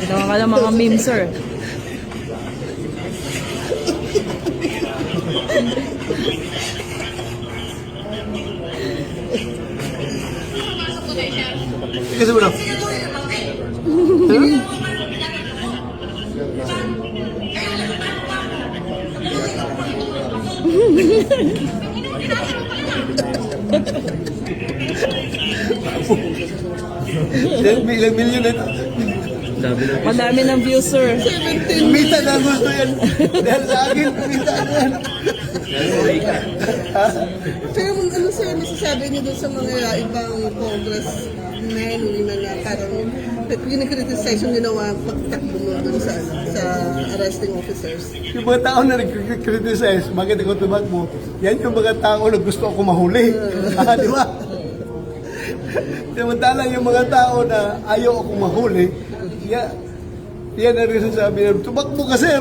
Ginawa ka ng mga meme, sir. Kasi mo na. May ilang milyon ito. Madami ng views, sir. Mita na gusto yan. Dahil sa akin, mita na yan. Pero ano sir, masasabi niyo doon sa mga ibang congressmen, women na parang kinikriticize yung ginawa pagtakbo mo doon sa arresting officers? Yung mga tao na nag-criticize, bakit ako tumakbo, yan yung mga tao na gusto ako mahuli. Di ba? Samantalang yung mga tao na ayaw ako mahuli, yan ang rin sabi nila, tumakbo ka sir.